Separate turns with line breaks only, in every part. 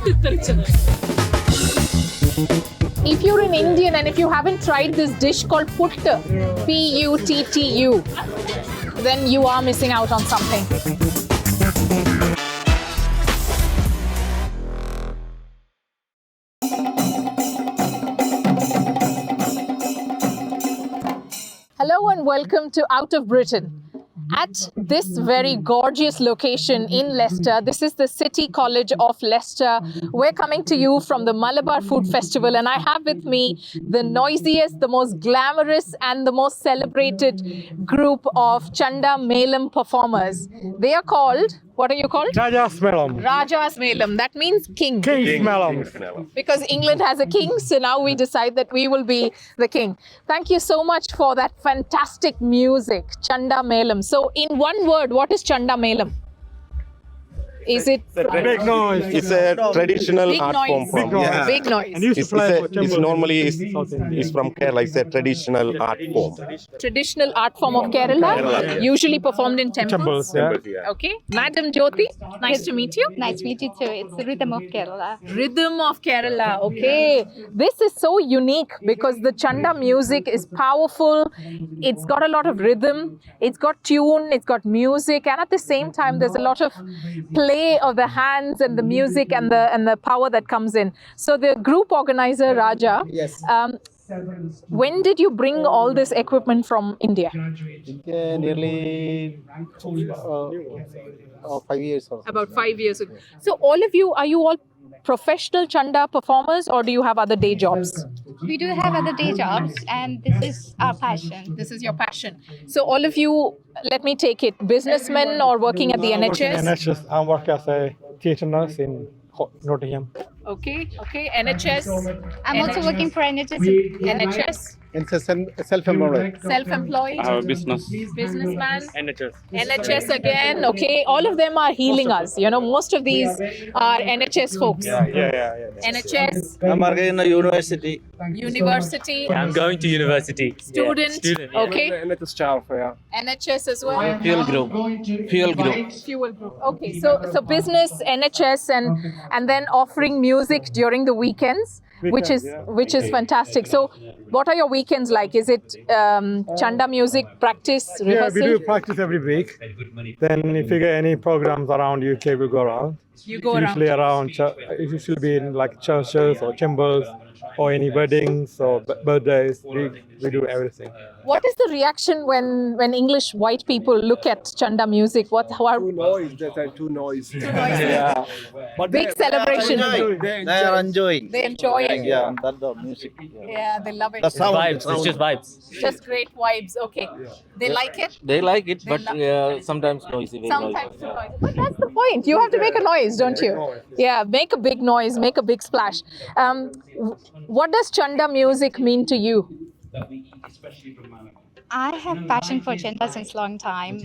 If you're an Indian and if you haven't tried this dish called puttu, P-U-T-T-U, then you are missing out on something. Hello and welcome to Out of Britain. At this very gorgeous location in Leicester, this is the City College of Leicester. We're coming to you from the Malabar Food Festival, and I have with me the noisiest, the most glamorous and the most celebrated group of Chanda Melam performers. They are called, what are you called?
Rajas Melam.
Rajas Melam. That means king.
King's Melam.
Because England has a king, so now we decide that we will be the king. Thank you so much for that fantastic music, Chanda Melam. So in one word, what is Chanda Melam? Is it
Big noise.
It's a traditional
big
art
noise?
form from
Big noise.
And used to play for
it's normally is
South India.
from Kerala. It's a traditional art form.
Traditional art form of Kerala, usually performed in temples.
Temples, yeah.
Okay. Madam Jyoti, nice to meet you.
Nice to meet you too. It's the rhythm of Kerala.
Rhythm of Kerala. Okay. This is so unique because the Chanda music is powerful. It's got a lot of rhythm. It's got tune. It's got music. And at the same time, there's a lot of play of the hands and the music and the power that comes in. So the group organizer, Raja,
Yes.
When did you bring all this equipment from India?
Nearly 5 years or so.
About 5 years ago. So all of you, are you all professional Chanda performers or do you have other day jobs?
We do have other day jobs, and this is our passion.
This is your passion. So all of you, let me take it, businessmen or working at the NHS?
NHS. I work as a theatre nurse in Nottingham.
Okay, NHS.
I'm also working for NHS.
NHS,
It's a self-employed.
self-employed,
Business.
businessman,
NHS.
NHS again. Okay, all of them are healing us. You know, most of these are NHS folks. NHS,
I'm working in a university.
university,
I'm going to university.
student. Okay,
NHS staff, yeah.
NHS as well.
Fuel group. Fuel group.
Fuel group. Okay, so business, NHS, and then offering music during the weekends, which is fantastic. So, what are your weekends like? Is it Chanda music practice,
Yeah, we
rehearsal?
do practice every week. Then if you get any programs around UK, we go around.
You go around.
Usually it usually be in like churches or chambers or any weddings or birthdays. We do everything.
What is the reaction when English white people look at Chanda music? How are
Too noise.
Yeah. But
big celebration?
They are enjoying.
They enjoy it.
Yeah, that's the music.
Yeah, they love it.
The sound.
Vibes. It's just vibes.
Just great vibes. Okay, they like it.
They like it, but
They
sometimes noisy. very
Sometimes
noisy.
the noise. But that's the point. You have to make a noise, don't you? Yeah, make a big noise, make a big splash. What does Chanda music mean to you?
I have passion for Chanda since long time.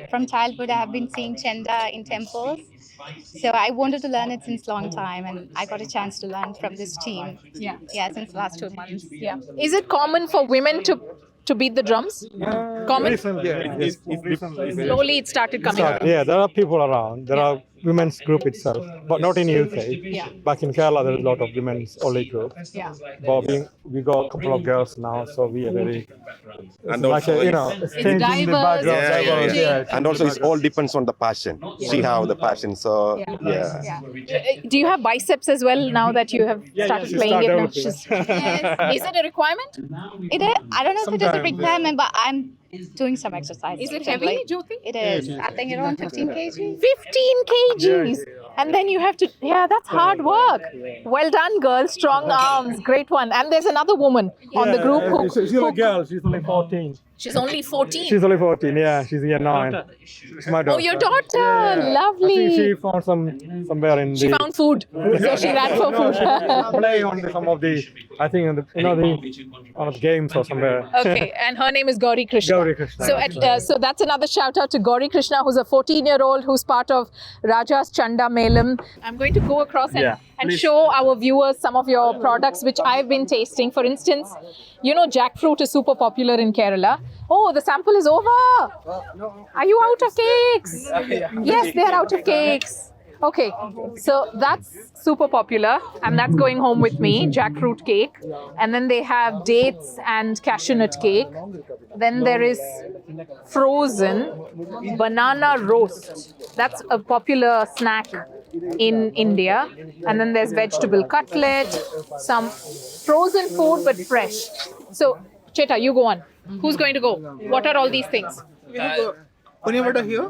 From childhood, I have been seeing Chanda in temples. So I wanted to learn it since long time, and I got a chance to learn from this team.
Yeah.
Since the last 2 months.
Yeah. Is it common for women to beat the drums? Common?
Recently.
Slowly it started coming up.
Yeah, there are people around. There are women's group itself, but not in UK.
Yeah.
Back in Kerala, there is a lot of women's only group.
Yeah.
But we got a couple of girls now, so we are very.
And
like
also
it's changing the
diverse,
background.
it's
diverse,
changing.
yeah.
And also, it all depends on the passion. She have the passion, so yeah.
Yeah. Do you have biceps as well now that you have started
she
playing
started
it?
developing.
Yes.
Is it a requirement?
I don't know if it is a requirement, but I'm doing some exercise.
Is it
recently.
heavy, Jyoti?
It is. I think around 15 kg.
15 kgs. And then you have to, that's hard work. Well done, girl. Strong arms. Great one. And there's another woman on the group who.
She's a girl. She's only 14.
She's only 14.
She's only 14. Yeah, she's year 9. It's my daughter.
Oh, your daughter.
I
Lovely.
think she found somewhere in
She
the.
found food. So she ran for food.
Play on some of the, I think on the games or somewhere.
Okay. And her name is Gauri Krishna.
Gauri Krishna.
So that's another shout out to Gauri Krishna, who's a 14-year-old who's part of Raja's Chanda Melam. I'm going to go across and show our viewers some of your products which I've been tasting. For instance, you know, jackfruit is super popular in Kerala. Oh, the sample is over. Are you out of cakes? Yes, they're out of cakes. Okay, so that's super popular, and that's going home with me. Jackfruit cake, and then they have dates and cashew nut cake. Then there is frozen banana roast. That's a popular snack in India. And then there's vegetable cutlet, some frozen food but fresh. So, Cheta, you go on. Who's going to go? What are all these things?
Onion vada here,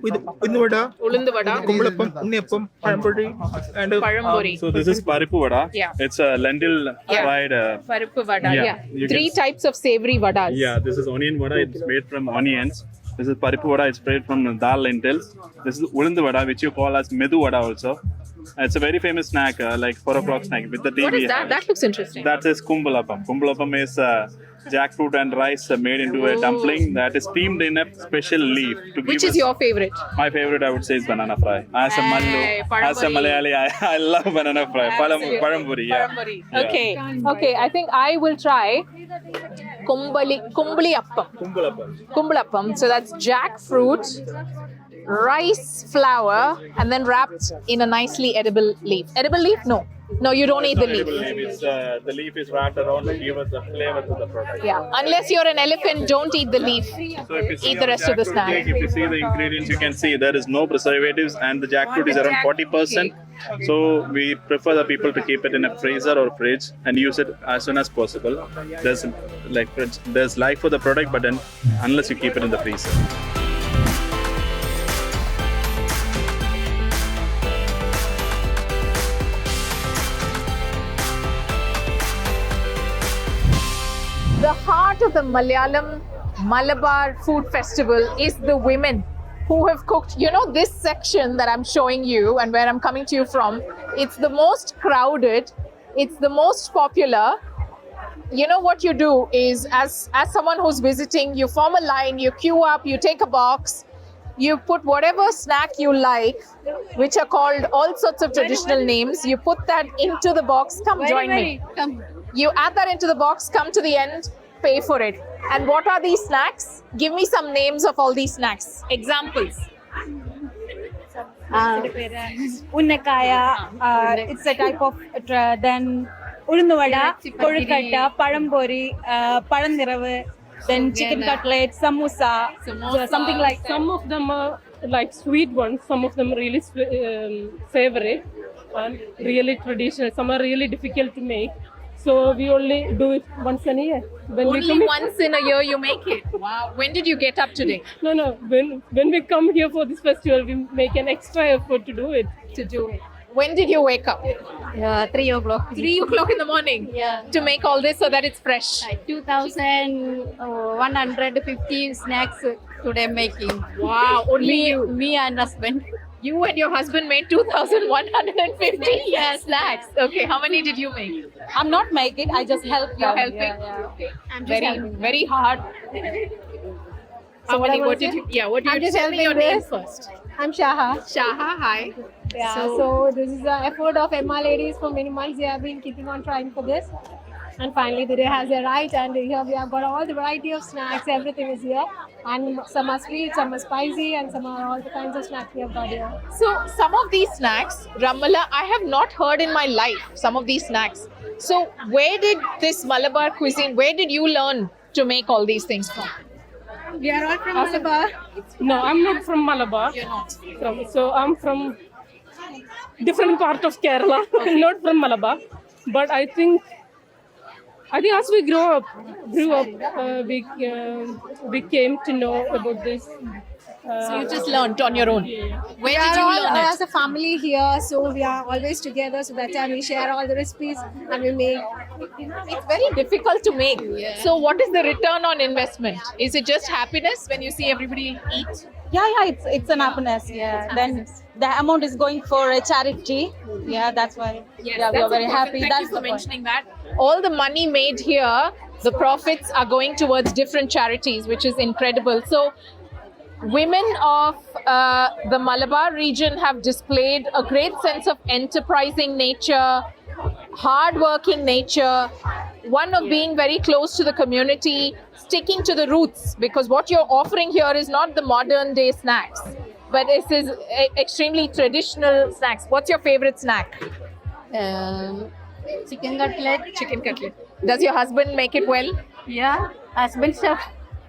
with Unnu vada,
Ulundu vada,
Kumbalappam, Unniyappam, Palampuri, and
Parampuri.
So this is paripu vada.
Yeah.
It's a lentil fried.
Paruppu vada, yeah.
you
Three
can-
types of savory vadas.
Yeah, this is onion vada. It's made from onions. This is paripu vada. It's made from dal lentils. This is ulandu vada, which you call as medu vada also. It's a very famous snack, like 4 o'clock snack with the tea.
What is
we
that?
have.
That looks interesting.
That is kumbalappam. Kumbalappam is jackfruit and rice made into a dumpling that is steamed in a special leaf. To
Which
give
is
us-
your favorite?
My favorite, I would say, is banana fry. As a
Hey,
Mallu, as a
Parampuri.
Malayali, I love banana fry. Parampuri, yeah.
Parampuri.
Yeah.
Okay. Okay, I think I will try kumbali appam. Kumbalappam. So that's jackfruit, rice flour, and then wrapped in a nicely edible leaf. Edible leaf? No. No, you don't eat the leaf.
The leaf is wrapped around to give us the flavor to the product.
Yeah. Unless you're an elephant, don't eat the leaf.
So if you see
Eat the rest of the snack.
Cake, if you see the ingredients, you can see there is no preservatives and the jackfruit is around 40%. So we prefer the people to keep it in a freezer or fridge and use it as soon as possible. There's life for the product, but then unless you keep it in the freezer.
The heart of the Malayalam Malabar Food Festival is the women who have cooked. You know, this section that I'm showing you and where I'm coming to you from, it's the most crowded, it's the most popular. You know what you do is, as someone who's visiting, you form a line, you queue up, you take a box, you put whatever snack you like, which are called all sorts of traditional names, you put that into the box. Come join me. You add that into the box, come to the end, pay for it. And what are these snacks? Give me some names of all these snacks. Examples.
Unnakaya, it's a type of, then Ulundu vada, Korukatta, Parampuri, Paraniravu, then chicken cutlet, samosa, something like that.
Some of them are like sweet ones, some of them really favorite and really traditional. Some are really difficult to make. So we only do it once in a year.
Only once in a year you make it. Wow. When did you get up today?
No. When we come here for this festival, we make an extra effort to do it.
When did you wake up?
3 o'clock.
3 o'clock in the morning?
Yeah.
To make all this so that it's fresh.
2,150 snacks today making.
Wow. Only you.
Me and husband.
You and your husband made 2,150 snacks. Okay, how many did you make?
I'm not making, I just help.
You're helping?
Yeah.
Okay.
I'm just
Very,
helping.
very hard.
what
Did you tell me your name first?
I'm Shaha.
Shaha, hi.
Yeah, so this is the effort of Emma ladies for many months. They have been keeping on trying for this. And finally the day has arrived, and here we have got all the variety of snacks. Everything is here. And some are sweet, some are spicy, and some are all the kinds of snacks we have got here.
So some of these snacks, Ramala, I have not heard in my life, some of these snacks. So where did this Malabar cuisine, where did you learn to make all these things from?
We are all from Malabar.
No, I'm not from Malabar.
You're not.
So I'm from different part of Kerala, not from Malabar. But I think as we grew up, we came to know about this.
So you just learned on your own. Where
We
did
are
you
all
learn it?
as a family here, so we are always together. So that time we share all the recipes and we make.
It's very difficult to make. So what is the return on investment? Is it just happiness when you see everybody eat?
Yeah, it's an happiness. Yeah, then the amount is going for a charity. Yeah, that's why. We are very happy.
Thank
That's
you for
the point.
mentioning that. All the money made here, the profits are going towards different charities, which is incredible. So women of the Malabar region have displayed a great sense of enterprising nature, hard-working nature, one of being very close to the community, sticking to the roots, because what you're offering here is not the modern day snacks. but this is extremely traditional snacks. What's your favorite snack?
Chicken cutlet.
Chicken cutlet. Does your husband make it well?
Yeah. Husband chef.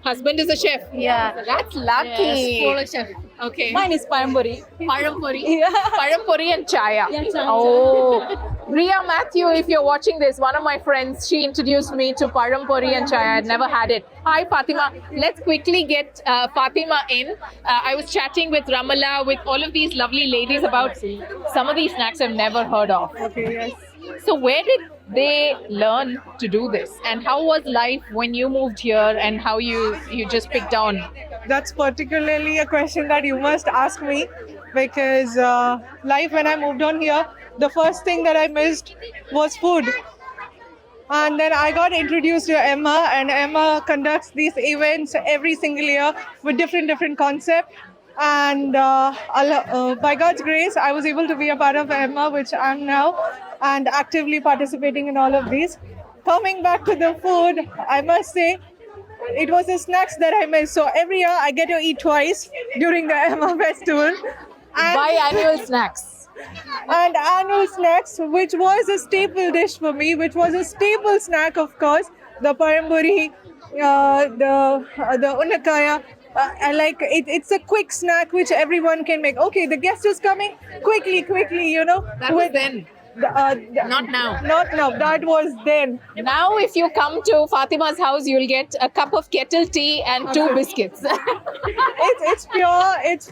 Husband is a chef.
Yeah.
That's lucky.
Yes, Polo chef.
Okay.
Mine is Parampuri.
Parampuri. Parampuri and chaya. Oh. Ria Matthew, if you're watching this, one of my friends, she introduced me to Parampuri and chaya. I'd never had it. Hi, Fatima. Let's quickly get Fatima in. I was chatting with Ramala, with all of these lovely ladies about some of these snacks I've never heard of.
Okay, yes.
So where did they learn to do this? And how was life when you moved here and how you just picked on?
That's particularly a question that you must ask me, because life when I moved on here, the first thing that I missed was food. And then I got introduced to Emma, and Emma conducts these events every single year with different concepts. And by God's grace, I was able to be a part of Emma, which I'm now, and actively participating in all of these. Coming back to the food, I must say, it was the snacks that I missed. So every year I get to eat twice during the Emma festival.
Biannual snacks.
And annual snacks, which was a staple dish for me, which was a staple snack, of course, the Parampuri, the unakaya. It's a quick snack which everyone can make. Okay, the guest is coming, quickly, you know.
That was then. Not now.
Not now. That was then.
Now, if you come to Fatima's house, you'll get a cup of kettle tea and 2 biscuits.
It's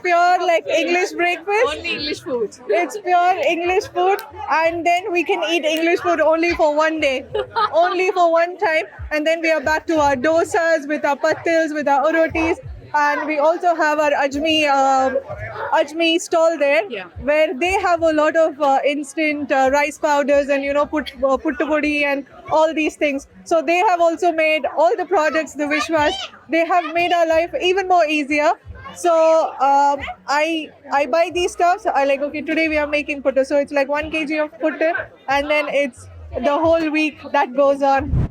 pure like English breakfast.
Only English food.
It's pure English food, and then we can eat English food only for one day, only for one time, and then we are back to our dosas with our pattils, with our rotis. And we also have our Ajmi stall there, where they have a lot of instant rice powders and puttu podi and all these things. So they have also made all the products, the Vishwas. They have made our life even more easier. So I buy these stuffs. I like, okay, today we are making puttu. So it's like 1 kg of puttu, and then it's the whole week that goes on.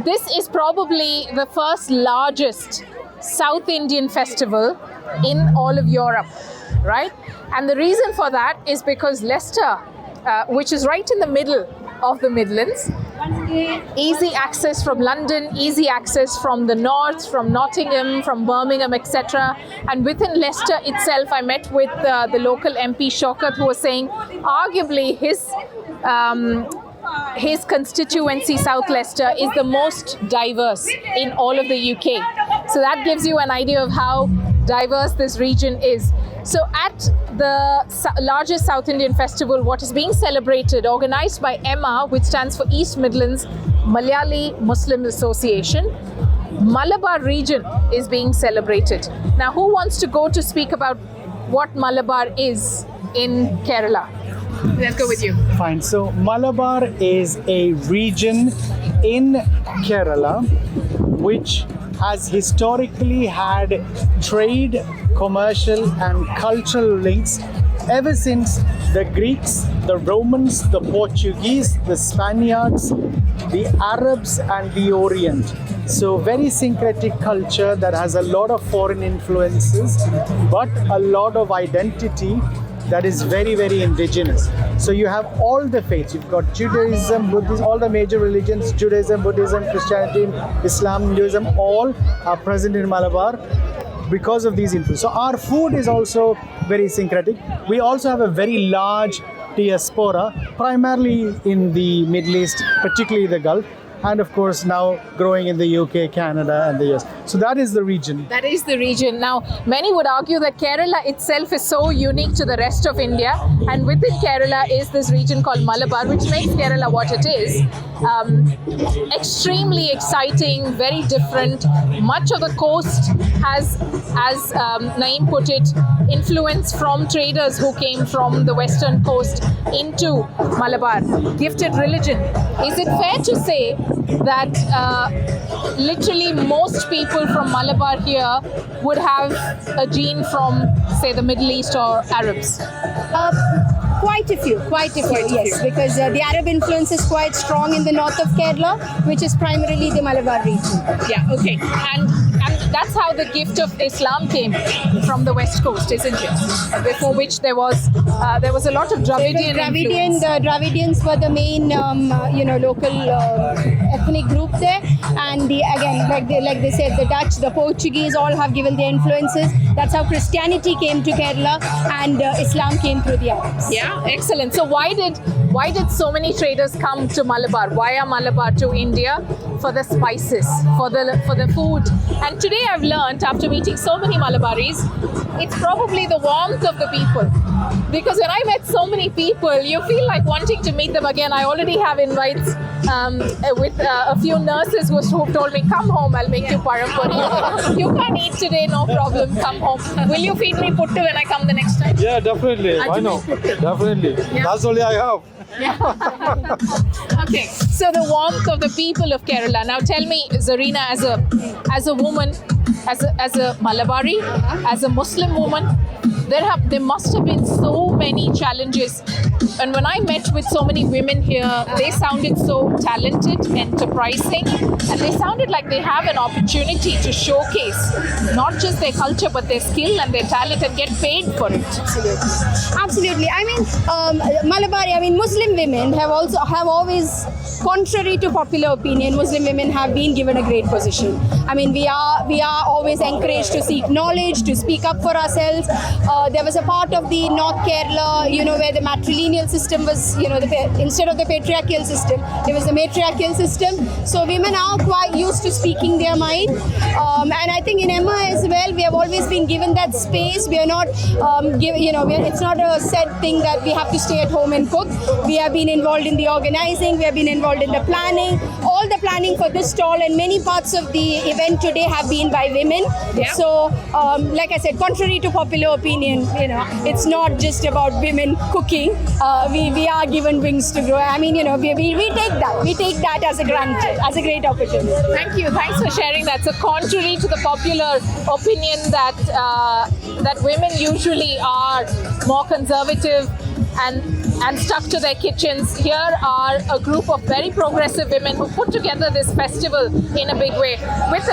This is probably the first largest South Indian festival in all of Europe, right? And the reason for that is because Leicester, which is right in the middle of the Midlands, easy access from London, easy access from the north, from Nottingham, from Birmingham, etc. And within Leicester itself, I met with the local MP Shaukat, who was saying arguably his constituency, South Leicester, is the most diverse in all of the UK. So that gives you an idea of how diverse this region is. So at the largest South Indian festival, what is being celebrated, organized by EMMA, which stands for East Midlands Malayali Muslim Association, Malabar region is being celebrated. Now, who wants to go to speak about what Malabar is in Kerala? Let's go with you.
Fine. So Malabar is a region in Kerala which has historically had trade, commercial and cultural links ever since the Greeks, the Romans, the Portuguese, the Spaniards, the Arabs and the Orient. So very syncretic culture that has a lot of foreign influences, but a lot of identity that is very, very indigenous. So you have all the faiths. You've got Judaism, Buddhism, all the major religions, Judaism, Buddhism, Christianity, Islam, Hinduism, all are present in Malabar because of these influences. So our food is also very syncretic. We also have a very large diaspora, primarily in the Middle East, particularly the Gulf, and of course now growing in the UK, Canada and the US. So that is the region.
That is the region. Now, many would argue that Kerala itself is so unique to the rest of India, and within Kerala is this region called Malabar, which makes Kerala what it is. Extremely exciting, very different. Much of the coast has, as Naeem put it, influence from traders who came from the western coast into Malabar. Gifted religion. Is it fair to say that literally most people from Malabar here would have a gene from, say, the Middle East or Arabs?
Quite a few, yes, because the Arab influence is quite strong in the north of Kerala, which is primarily the Malabar region.
Yeah, okay. And that's how the gift of Islam came from the West Coast, isn't it? Before which there was a lot of Dravidian influence.
The Dravidians were the main, local ethnic group there, and like they said, the Dutch, the Portuguese, all have given their influences. That's how Christianity came to Kerala, and Islam came through the Arabs.
Yeah, excellent. So why did so many traders come to Malabar, via Malabar to India, for the spices, for the food? And today I've learned, after meeting so many Malabaris, it's probably the warmth of the people. Because when I met so many people, you feel like wanting to meet them again. I already have invites with a few nurses who told me, come home, I'll make you parampuri. You can't eat today, no problem, come home. Will you feed me puttu when I come the next time?
Yeah, definitely. Why not? Definitely.
Yeah.
That's only I have.
Okay, so the warmth of the people of Kerala. Now tell me, Zarina, as a woman, as a Malabari, as a Muslim woman, there must have been so many challenges. And when I met with so many women here, they sounded so talented, enterprising, and they sounded like they have an opportunity to showcase not just their culture but their skill and their talent and get paid for it.
Absolutely. I mean, Malabari, Muslim women have always, contrary to popular opinion, Muslim women have been given a great position. I mean, we are always encouraged to seek knowledge, to speak up for ourselves. There was a part of the North Kerala, where the matrilineal system was, instead of the patriarchal system, there was the matriarchal system. So women are quite used to speaking their mind. And I think in Emma as well, we have always been given that space. We are not, it's not a set thing that we have to stay at home and cook. We have been involved in the organizing, we have been involved in the planning. All the planning for this stall and many parts of the event today have been by women.
Yeah.
So, like I said, contrary to popular opinion, it's not just about women cooking. We are given wings to grow. I mean, we take that. We take that as a granted, as a great opportunity.
Thank you. Thanks for sharing that. So contrary to the popular opinion that women usually are more conservative and stuck to their kitchens, here are a group of very progressive women who put together this festival in a big way with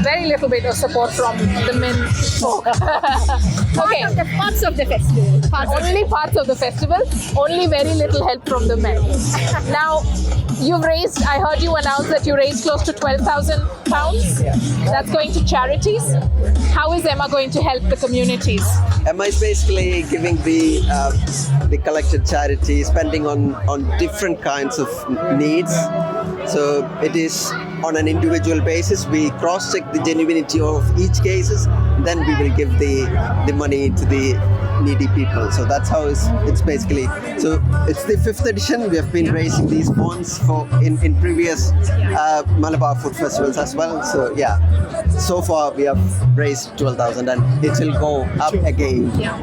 very little bit of support from the men folk. Okay.
Parts of the festival.
Only parts of the festival, only very little help from the men. Now, I heard you announce that you raised close to £12,000. That's going to charities. How is Emma going to help the communities?
Emma is basically giving the collected charity, spending on different kinds of needs. So it is on an individual basis. We cross-check the genuinity of each cases, then we will give the money to the needy people. So that's how it's basically. So it's the 5th edition. We have been raising these funds in previous Malabar Food Festivals as well. So yeah, so far we have raised 12,000 and it will go up again.
Yeah.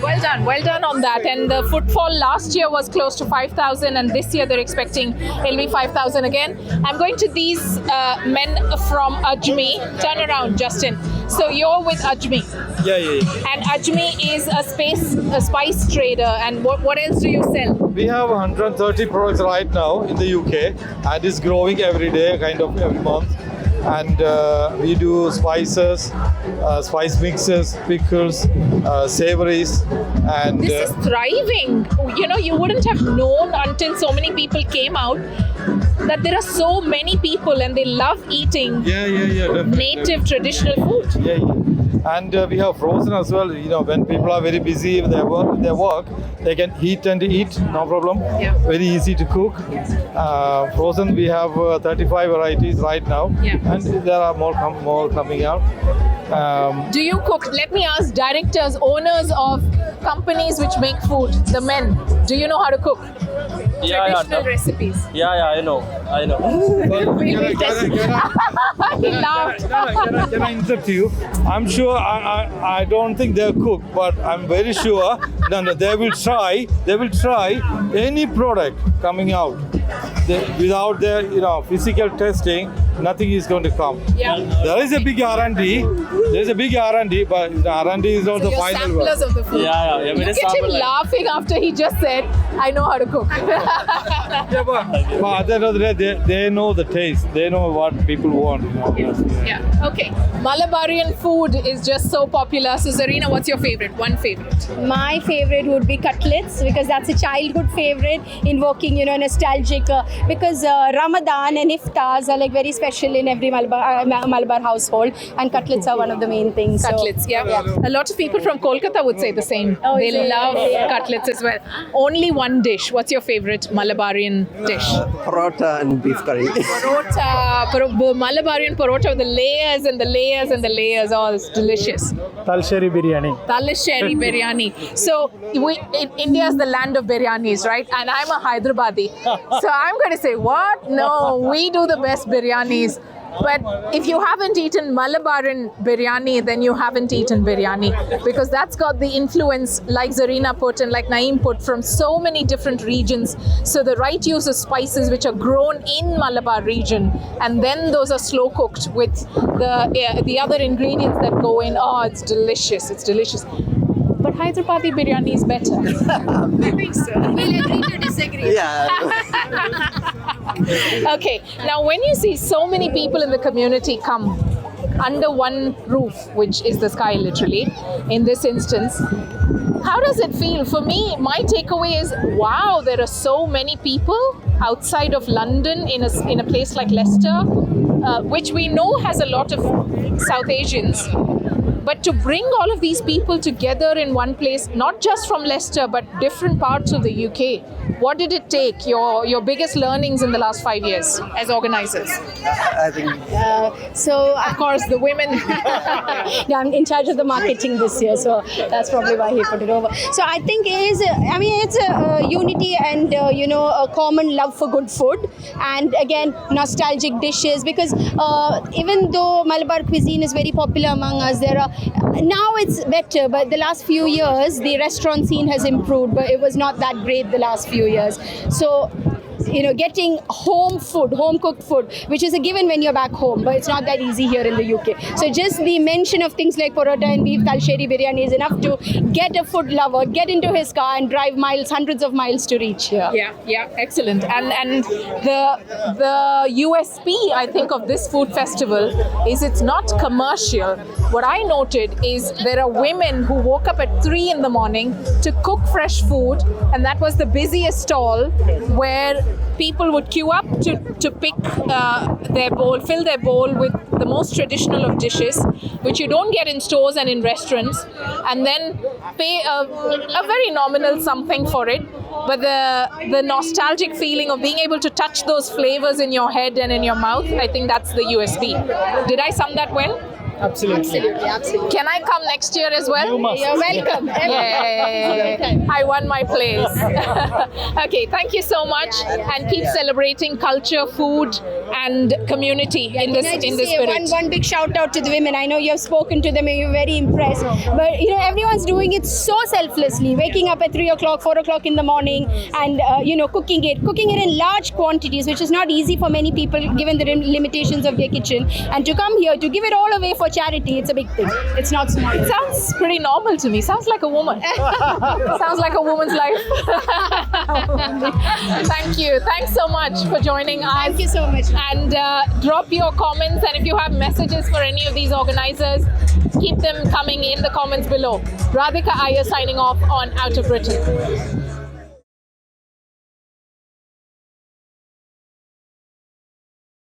Well done on that. And the footfall last year was close to 5,000 and this year they're expecting it'll be 5,000 again. I'm going to these men from Ajmi. Turn around, Justin. So you're with Ajmi.
Yeah.
And Ajmi is a spice trader. And what else do you sell?
We have 130 products right now in the UK and it's growing every day, kind of every month. And we do spices, spice mixes, pickles, savories, and
this is thriving. You wouldn't have known until so many people came out that there are so many people and they love eating native traditional food.
Yeah. And we have frozen as well. When people are very busy with their work, they can eat, no problem.
Yeah.
Very easy to cook. Frozen, we have 35 varieties right now, and there are more coming out.
Do you cook? Let me ask directors, owners of companies which make food, the men. Do you know how to cook? Traditional recipes.
Yeah, I know.
He laughed.
Can I interrupt you? I'm sure, I don't think they'll cook, but I'm very sure they will try any product coming out. Without their physical testing, nothing is going to come.
Yeah.
There is a big R&D. There's a big R&D, but the R&D is not the final one.
Samplers of the food.
Yeah.
Look at him laughing after he just said I know how to cook.
But at the end of the day, they know the taste. They know what people want.
Yeah. Okay. Malabarian food is just so popular. So Zarina, what's your favorite? One favorite.
My favorite would be cutlets because that's a childhood favorite, invoking nostalgic. Because Ramadan and iftars are like very special in every Malabar household, and cutlets are one of the main things.
Cutlets, yeah. A lot of people from Kolkata would say the same. They love cutlets as well. Only one dish. What's your favorite Malabarian dish?
Parota and beef curry.
Parota, Malabarian parota with the layers and the layers and the layers. Oh, it's delicious.
Talsheri biryani.
Talsheri biryani. So India is the land of biryanis, right? And I'm a Hyderabadi. So I'm going to say, what? No, we do the best biryanis. But if you haven't eaten Malabaran biryani, then you haven't eaten biryani, because that's got the influence, like Zarina put and like Naeem put, from so many different regions. So the right use of spices which are grown in Malabar region, and then those are slow cooked with the other ingredients that go in. Oh, it's delicious. It's delicious. But Hyderabadi biryani is better.
I think so. We'll agree to disagree.
Yeah.
Okay, now when you see so many people in the community come under one roof, which is the sky literally, in this instance, how does it feel? For me, my takeaway is, wow, there are so many people outside of London in a place like Leicester, which we know has a lot of South Asians. But to bring all of these people together in one place, not just from Leicester, but different parts of the UK, what did it take? Your biggest learnings in the last 5 years as organizers?
I think.
Of course, the women.
Yeah, I'm in charge of the marketing this year, so that's probably why he put it over. So I think it's a unity and a common love for good food, and again nostalgic dishes, because even though Malabar cuisine is very popular among us, now it's better, but the last few years the restaurant scene has improved, but it was not that great the last few years. So getting home cooked food, which is a given when you're back home, but it's not that easy here in the UK. So just the mention of things like parota and beef talsheri biryani is enough to get a food lover, get into his car and drive hundreds of miles to reach here.
Yeah, excellent. And the USP, I think, of this food festival is it's not commercial. What I noted is there are women who woke up at 3 in the morning to cook fresh food, and that was the busiest stall where people would queue up to pick fill their bowl with the most traditional of dishes, which you don't get in stores and in restaurants, and then pay a very nominal something for it. But the nostalgic feeling of being able to touch those flavors in your head and in your mouth, I think that's the USP. Did I sum that well?
Absolutely.
Can I come next year as well?
You must.
You're welcome.
Yay. I won my place. Okay, thank you so much, and keep celebrating culture, food, and community in this spirit.
One big shout out to the women. I know you have spoken to them and you're very impressed, but everyone's doing it so selflessly, waking up at 3 o'clock, 4 o'clock in the morning, and cooking it in large quantities, which is not easy for many people given the limitations of their kitchen, and to come here to give it all away for charity, it's a big thing. It's not small.
It sounds pretty normal to me. Sounds like a woman. Sounds like a woman's life. Thank you. Thanks so much for joining us.
Thank you so much.
And drop your comments, and if you have messages for any of these organizers, keep them coming in the comments below. Radhika, Iyer signing off on Out of Britain.